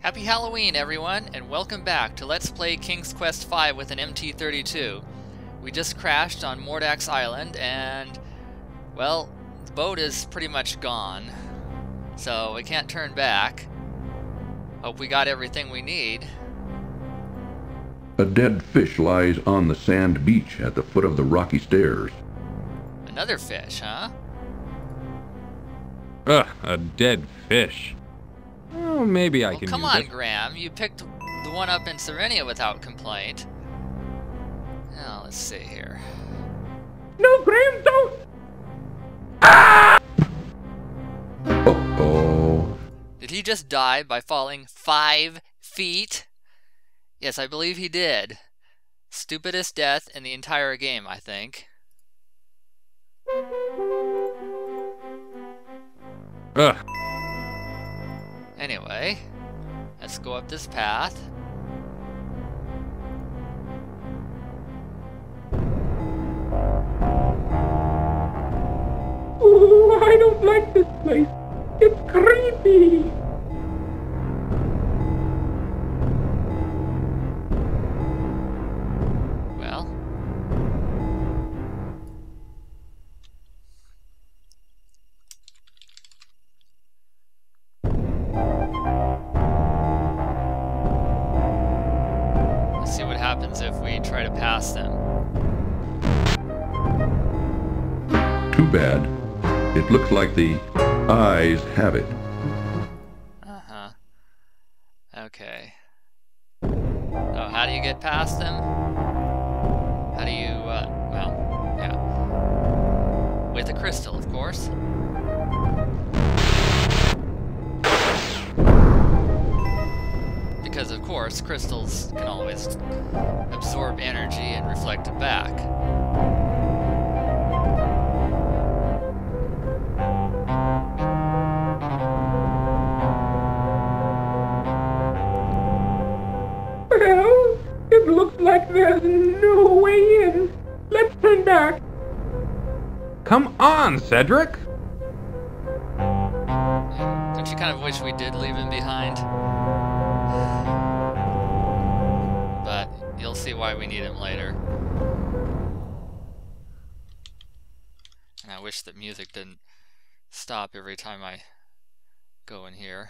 Happy Halloween, everyone, and welcome back to Let's Play King's Quest V with an MT-32. We just crashed on Mordak's Island, and, well, the boat is pretty much gone, so we can't turn back. Hope we got everything we need. A dead fish lies on the sand beach at the foot of the rocky stairs. Another fish, huh? Ugh, a dead fish. Oh, maybe I can Come use on, it. Graham. You picked the one up in Serenia without complaint. Now, let's see here. No, Graham, don't! Uh-oh. Did he just die by falling 5 feet? Yes, I believe he did. Stupidest death in the entire game, I think. Ugh. Anyway, let's go up this path. Ooh, I don't like this place. It's creepy. Well, let's see what happens if we try to pass them. Too bad. It looks like the eyes have it. Uh-huh. Okay. Oh, how do you get past them? How do you, well, yeah. With a crystal, of course. Because, of course, crystals can always absorb energy and reflect it back. Well, it looks like there's no way in. Let's turn back. Come on, Cedric! Don't you kind of wish we did leave him behind? But you'll see why we need him later. And I wish that music didn't stop every time I go in here.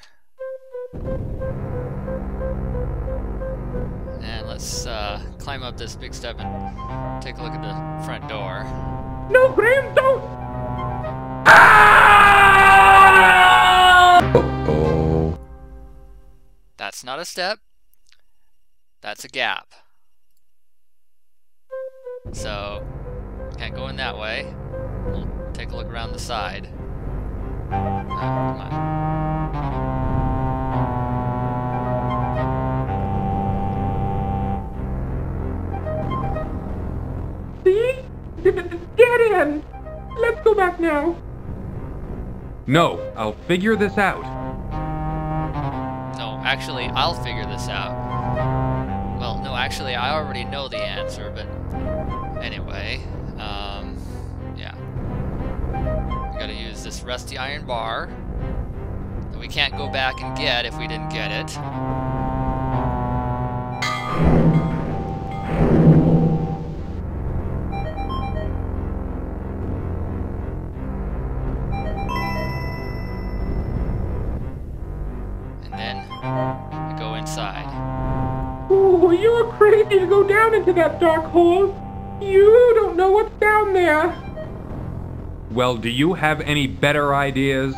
And let's climb up this big step and take a look at the front door. No, Graham, don't! Uh-oh. That's not a step. That's a gap. So, can't go in that way. We'll take a look around the side. Come on. See? Get in! Let's go back now. No, I'll figure this out. No, actually, I'll figure this out. Well, no, actually, I already know the answer, but anyway, yeah. We gotta use this rusty iron bar that we can't go back and get if we didn't get it. And then we go inside. Ooh, you're crazy to go down into that dark hole. You don't know what's down there. Well, do you have any better ideas?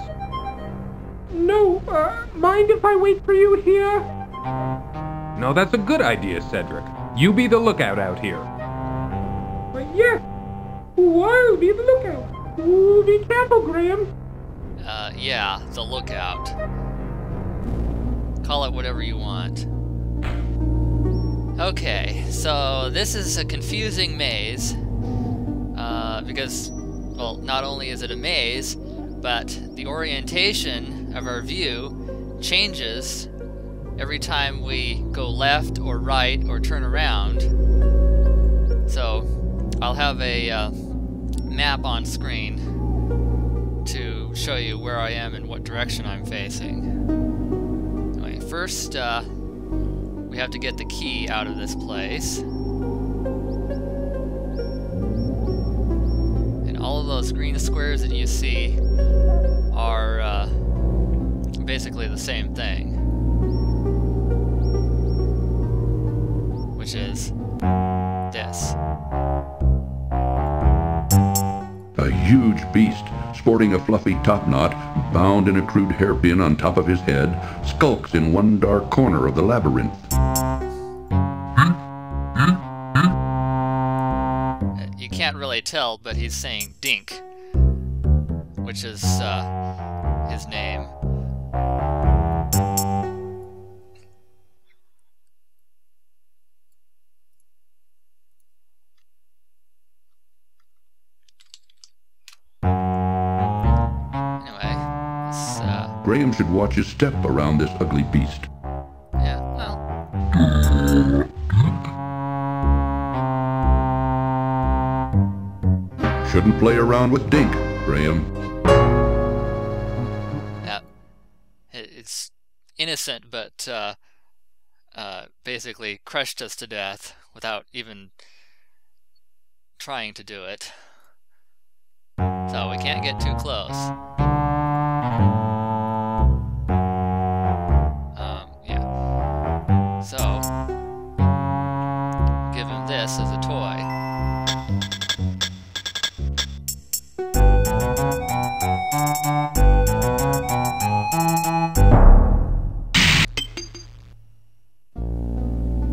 No, mind if I wait for you here? No, that's a good idea, Cedric. You be the lookout out here. Yes. I'll be the lookout. Ooh, be careful, Graham. Yeah, the lookout. Call it whatever you want. Okay, so this is a confusing maze, because, well, not only is it a maze, but the orientation of our view changes every time we go left or right or turn around. So, I'll have a map on screen to show you where I am and what direction I'm facing. Anyway, first first, we have to get the key out of this place. And all of those green squares that you see are basically the same thing. Which is this. A huge beast, sporting a fluffy topknot, bound in a crude hairpin on top of his head, skulks in one dark corner of the labyrinth. You can't really tell, but he's saying Dink, which is his name. Graham should watch his step around this ugly beast. Yeah, well. Shouldn't play around with Dink, Graham. Yeah. It's innocent, but basically crushed us to death without even trying to do it. So we can't get too close. So, give him this as a toy.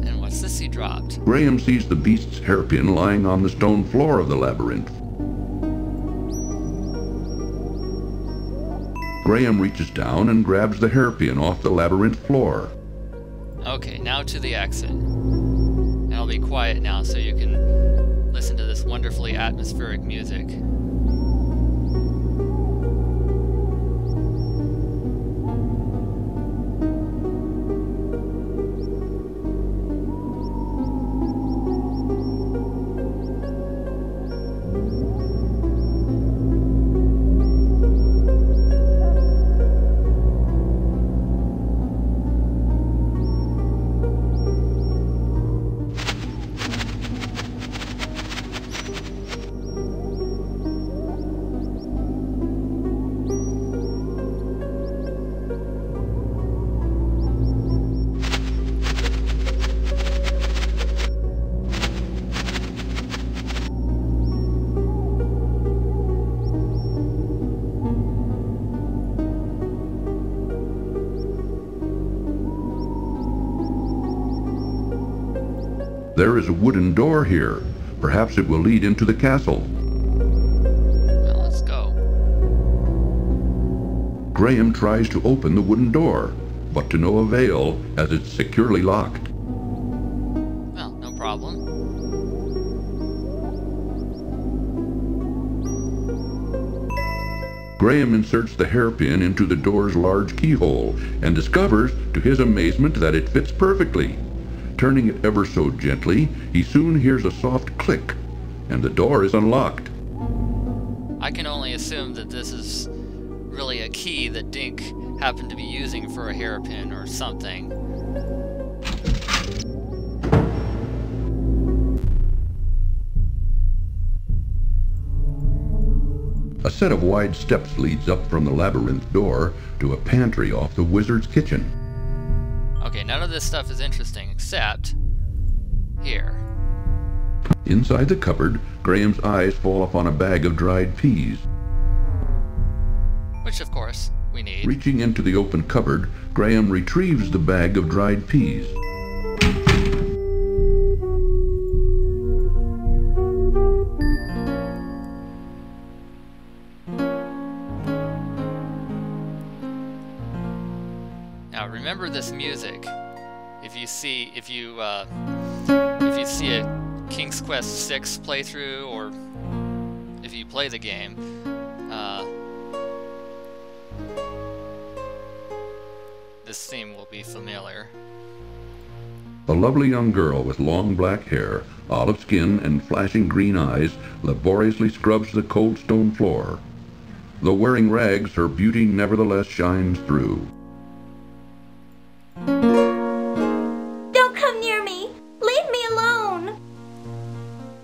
And what's this he dropped? Graham sees the beast's hairpin lying on the stone floor of the labyrinth. Graham reaches down and grabs the hairpin off the labyrinth floor. Okay, now to the exit. And I'll be quiet now so you can listen to this wonderfully atmospheric music. There is a wooden door here. Perhaps it will lead into the castle. Well, let's go. Graham tries to open the wooden door, but to no avail as it's securely locked. Well, no problem. Graham inserts the hairpin into the door's large keyhole and discovers, to his amazement, that it fits perfectly. Turning it ever so gently, he soon hears a soft click, and the door is unlocked. I can only assume that this is really a key that Dink happened to be using for a hairpin or something. A set of wide steps leads up from the labyrinth door to a pantry off the wizard's kitchen. Okay, none of this stuff is interesting except here. Inside the cupboard, Graham's eyes fall upon a bag of dried peas. Which, of course, we need. Reaching into the open cupboard, Graham retrieves the bag of dried peas. Now remember this music. If you see a King's Quest 6 playthrough, or if you play the game, this theme will be familiar. A lovely young girl with long black hair, olive skin, and flashing green eyes laboriously scrubs the cold stone floor. Though wearing rags, her beauty nevertheless shines through.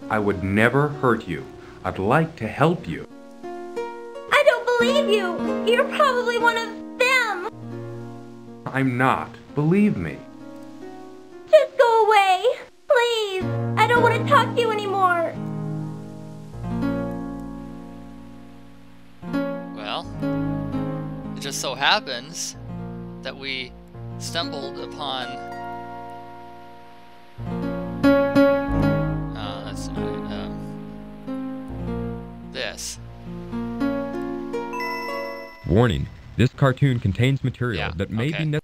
I would never hurt you. I'd like to help you. I don't believe you! You're probably one of them! I'm not. Believe me. Just go away! Please! I don't want to talk to you anymore! Well, it just so happens that we stumbled upon... that's not it. This. Warning, this cartoon contains material Yeah, that may okay. be necessary.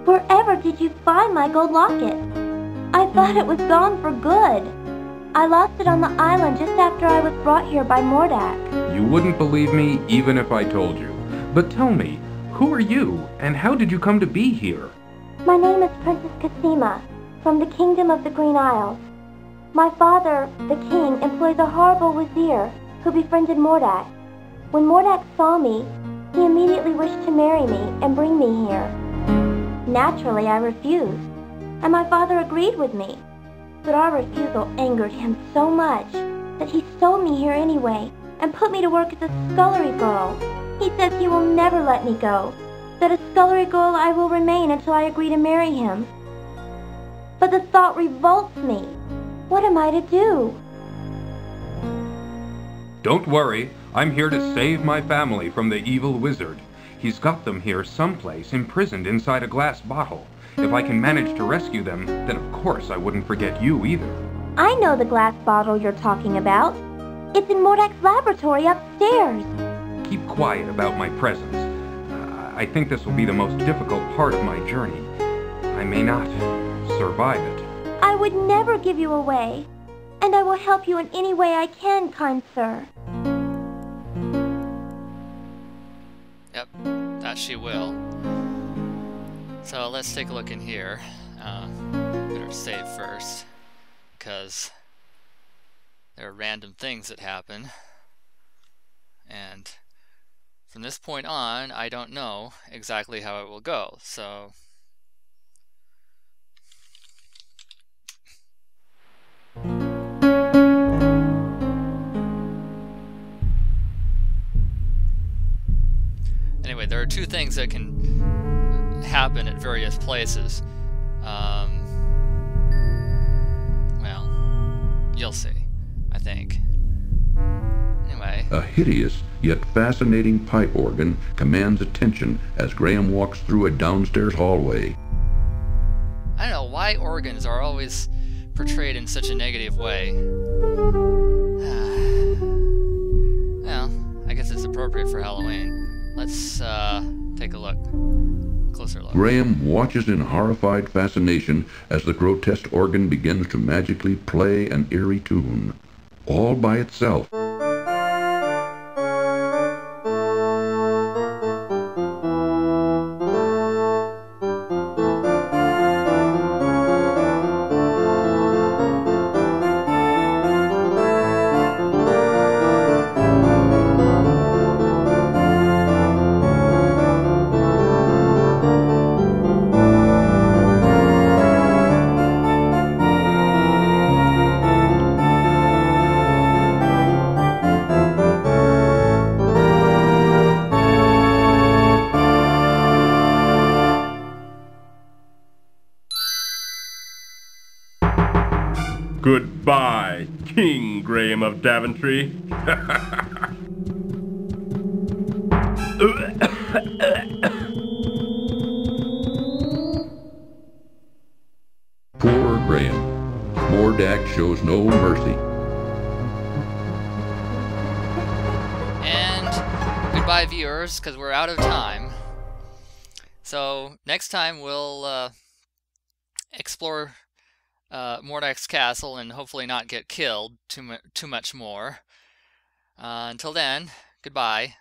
Wherever did you find my gold locket? I thought it was gone for good. I lost it on the island just after I was brought here by Mordak. You wouldn't believe me even if I told you. But tell me, who are you, and how did you come to be here? My name is Princess Cassima, from the Kingdom of the Green Isles. My father, the king, employs a horrible wazir who befriended Mordak. When Mordak saw me, he immediately wished to marry me and bring me here. Naturally, I refused, and my father agreed with me. But our refusal angered him so much that he sold me here anyway and put me to work as a scullery girl. He says he will never let me go, that a scullery girl I will remain until I agree to marry him. But the thought revolts me. What am I to do? Don't worry, I'm here to save my family from the evil wizard. He's got them here someplace, imprisoned inside a glass bottle. If I can manage to rescue them, then of course I wouldn't forget you either. I know the glass bottle you're talking about. It's in Mordak's laboratory upstairs. Keep quiet about my presence. I think this will be the most difficult part of my journey. I may not survive it. I would never give you away, and I will help you in any way I can, kind sir. Yep, that she will. So let's take a look in here. Better save first, because there are random things that happen. And from this point on, I don't know exactly how it will go, so... Anyway, there are two things that can happen at various places. Well, you'll see, I think. Anyway. A hideous yet fascinating pipe organ commands attention as Graham walks through a downstairs hallway. I don't know why organs are always portrayed in such a negative way. Well, I guess it's appropriate for Halloween. Let's take a look. Closer look. Graham watches in horrified fascination as the grotesque organ begins to magically play an eerie tune, all by itself. Goodbye, King Graham of Daventry. Poor Graham. Mordak shows no mercy. And goodbye, viewers, because we're out of time. So next time we'll explore Mordak's castle and hopefully not get killed too much more. Until then, goodbye.